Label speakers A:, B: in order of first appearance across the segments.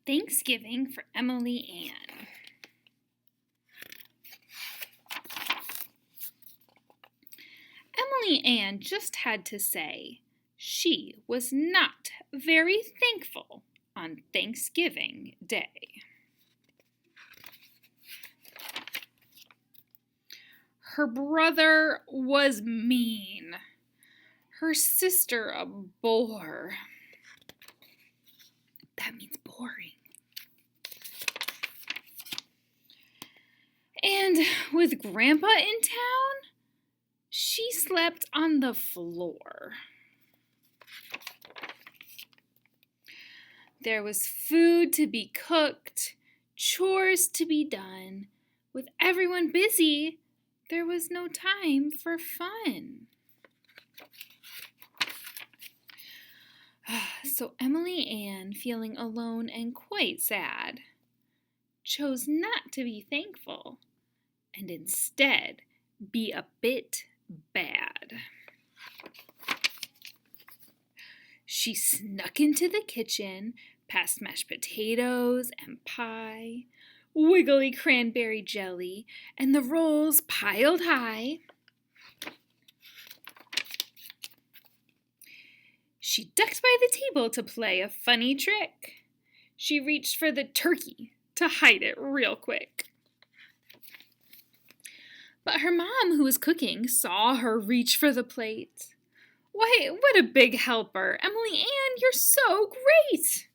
A: Thanksgiving for Emily Ann. Emily Ann just had to say she was not very thankful on Thanksgiving Day. Her brother was mean. Her sister a bore. That means boring. And with Grandpa in town, she slept on the floor. There was food to be cooked, chores to be done. With everyone busy, there was no time for fun. So Emily Ann, feeling alone and quite sad, chose not to be thankful and instead be a bit bad. She snuck into the kitchen, past mashed potatoes and pie, wiggly cranberry jelly, and the rolls piled high. She ducked by the table to play a funny trick. She reached for the turkey to hide it real quick. But her mom, who was cooking, saw her reach for the plate. Why, what a big helper! Emily Ann, you're so great!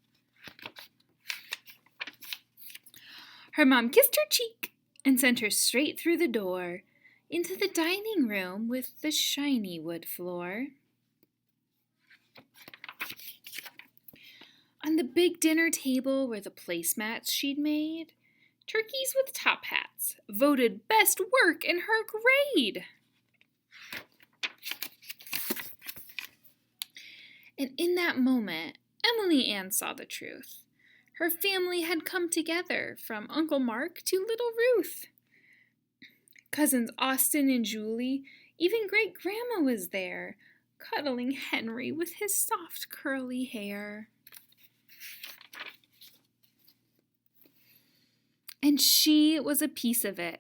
A: Her mom kissed her cheek and sent her straight through the door into the dining room with the shiny wood floor. On the big dinner table were the placemats she'd made. Turkeys with top hats, voted best work in her grade. And in that moment, Emily Ann saw the truth. Her family had come together, from Uncle Mark to little Ruth. Cousins Austin and Julie, even great-grandma was there, cuddling Henry with his soft curly hair. And she was a piece of it,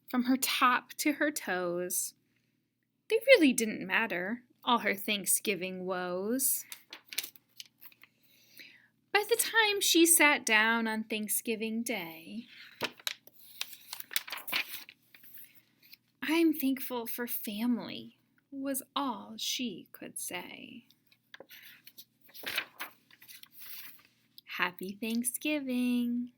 A: from her top to her toes. They really didn't matter, all her Thanksgiving woes. By the time she sat down on Thanksgiving Day, "I'm thankful for family," was all she could say. Happy Thanksgiving!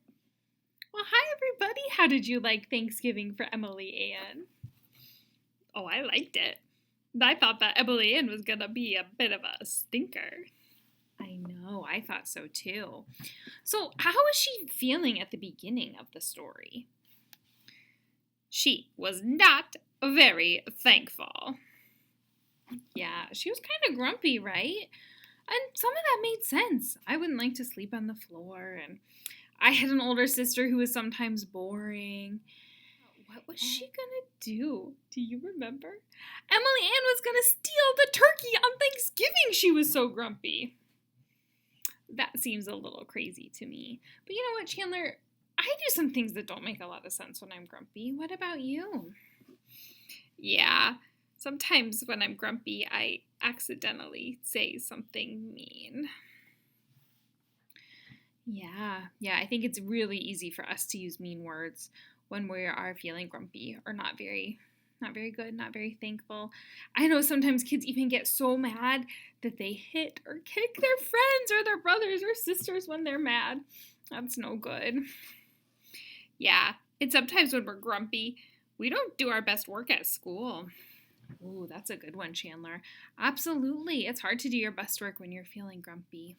A: Well, hi everybody. How did you like Thanksgiving for Emily Ann? Oh, I liked it. I thought that Emily Ann was gonna be a bit of a stinker. I know, I thought so too. So, how was she feeling at the beginning of the story? She was not very thankful. Yeah, she was kind of grumpy, right? And some of that made sense. I wouldn't like to sleep on the floor, and I had an older sister who was sometimes boring. What was she gonna do? Do you remember? Emily Ann was gonna steal the turkey on Thanksgiving. She was so grumpy. That seems a little crazy to me. But you know what, Chandler? I do some things that don't make a lot of sense when I'm grumpy. What about you? Yeah, sometimes when I'm grumpy, I accidentally say something mean. Yeah, I think it's really easy for us to use mean words when we are feeling grumpy or not very good, not very thankful. I know sometimes kids even get so mad that they hit or kick their friends or their brothers or sisters when they're mad. That's no good. Yeah, and sometimes when we're grumpy, we don't do our best work at school. Ooh, that's a good one, Chandler. Absolutely. It's hard to do your best work when you're feeling grumpy.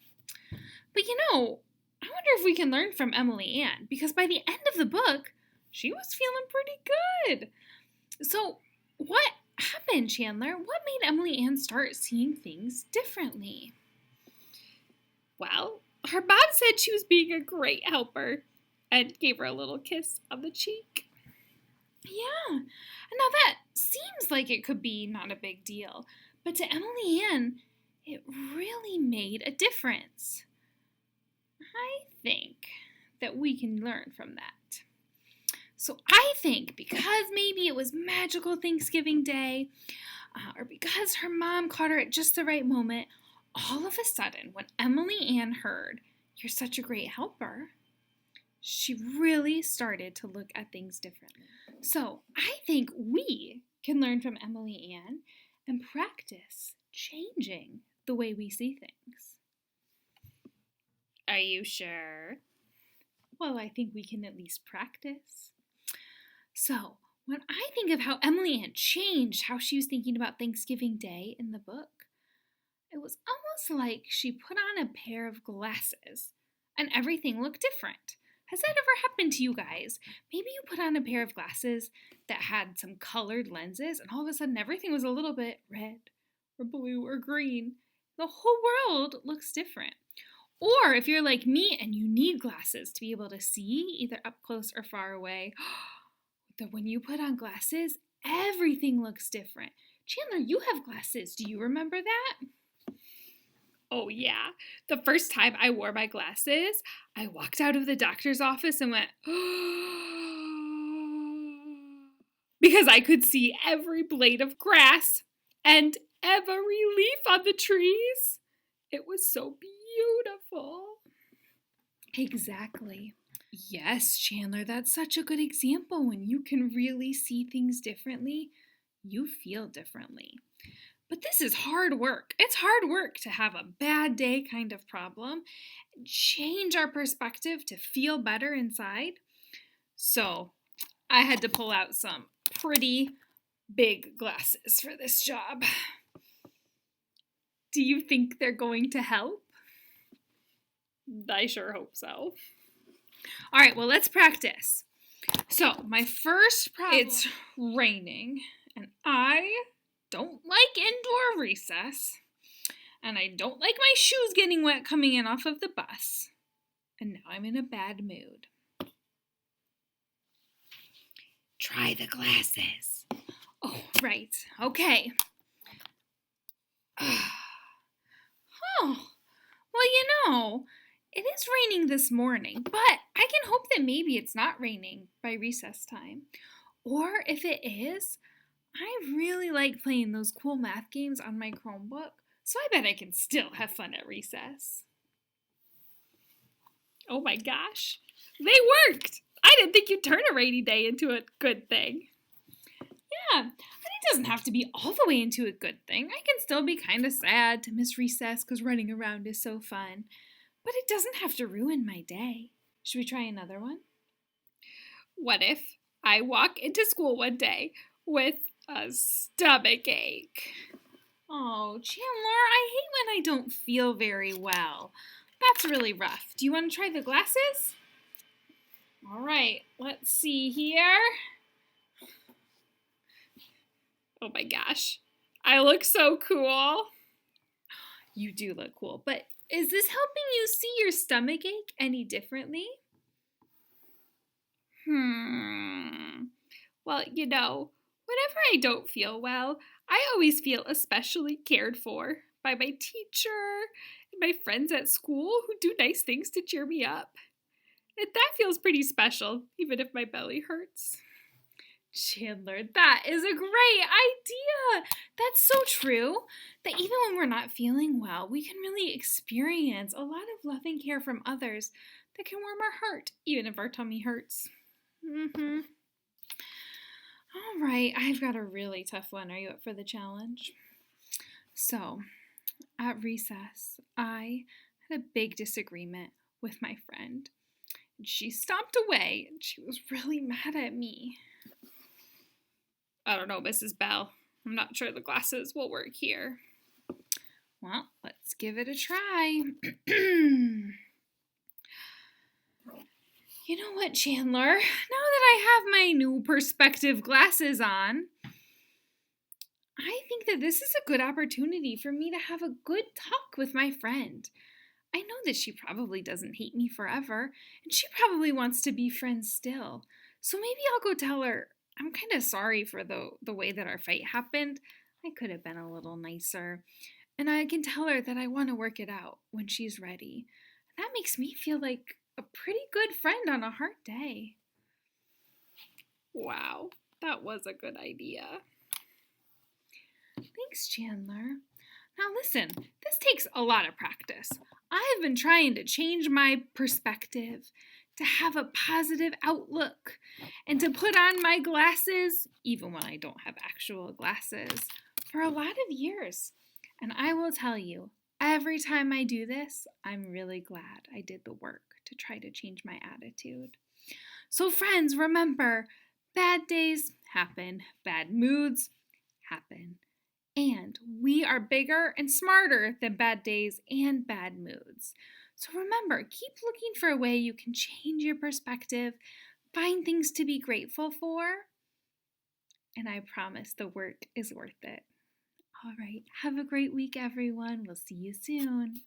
A: But you know, I wonder if we can learn from Emily Ann, because by the end of the book, she was feeling pretty good. So, what happened, Chandler? What made Emily Ann start seeing things differently? Well, her mom said she was being a great helper and gave her a little kiss on the cheek. Yeah, now that seems like it could be not a big deal, but to Emily Ann, it really made a difference. I think that we can learn from that. So I think because maybe it was magical Thanksgiving Day, or because her mom caught her at just the right moment, all of a sudden, when Emily Ann heard, "You're such a great helper," she really started to look at things differently. So I think we can learn from Emily Ann and practice changing the way we see things. Are you sure? Well, I think we can at least practice. So, when I think of how Emily Ann changed how she was thinking about Thanksgiving Day in the book, it was almost like she put on a pair of glasses and everything looked different. Has that ever happened to you guys? Maybe you put on a pair of glasses that had some colored lenses and all of a sudden everything was a little bit red or blue or green. The whole world looks different. Or if you're like me and you need glasses to be able to see either up close or far away, that when you put on glasses, everything looks different. Chandler, you have glasses. Do you remember that? Oh, yeah. The first time I wore my glasses, I walked out of the doctor's office and went, because I could see every blade of grass and every leaf on the trees. It was so beautiful. Exactly. Yes, Chandler, that's such a good example. When you can really see things differently, you feel differently. But this is hard work. It's hard work to have a bad day kind of problem, change our perspective to feel better inside. So I had to pull out some pretty big glasses for this job. Do you think they're going to help? I sure hope so. All right, well, let's practice. So, my first problem, it's raining, and I don't like indoor recess, and I don't like my shoes getting wet coming in off of the bus, and now I'm in a bad mood. Try the glasses. Oh, right. Okay. Oh, well, it is raining this morning, but I can hope that maybe it's not raining by recess time. Or if it is, I really like playing those cool math games on my Chromebook, so I bet I can still have fun at recess. Oh my gosh, they worked! I didn't think you'd turn a rainy day into a good thing. Yeah, and it doesn't have to be all the way into a good thing. I can still be kind of sad to miss recess because running around is so fun. But it doesn't have to ruin my day. Should we try another one? What if I walk into school one day with a stomach ache? Oh, Chandler, I hate when I don't feel very well. That's really rough. Do you want to try the glasses? All right, let's see here. Oh my gosh, I look so cool. You do look cool, but is this helping you see your stomach ache any differently? Well, whenever I don't feel well, I always feel especially cared for by my teacher and my friends at school who do nice things to cheer me up. And that feels pretty special, even if my belly hurts. Chandler, that is a great idea. That's so true that even when we're not feeling well, we can really experience a lot of love and care from others that can warm our heart, even if our tummy hurts. All right, I've got a really tough one. Are you up for the challenge? So, at recess, I had a big disagreement with my friend. She stomped away and she was really mad at me. I don't know, Mrs. Bell. I'm not sure the glasses will work here. Well, let's give it a try. You know what, Chandler? Now that I have my new perspective glasses on, I think that this is a good opportunity for me to have a good talk with my friend. I know that she probably doesn't hate me forever, and she probably wants to be friends still. So maybe I'll go tell her I'm kind of sorry for the way that our fight happened. I could have been a little nicer. And I can tell her that I want to work it out when she's ready. That makes me feel like a pretty good friend on a hard day. Wow, that was a good idea. Thanks, Chandler. Now listen, this takes a lot of practice. I've been trying to change my perspective, to have a positive outlook, and to put on my glasses, even when I don't have actual glasses, for a lot of years. And I will tell you, every time I do this, I'm really glad I did the work to try to change my attitude. So friends, remember, bad days happen, bad moods happen. And we are bigger and smarter than bad days and bad moods. So remember, keep looking for a way you can change your perspective, find things to be grateful for, and I promise the work is worth it. All right, have a great week, everyone. We'll see you soon.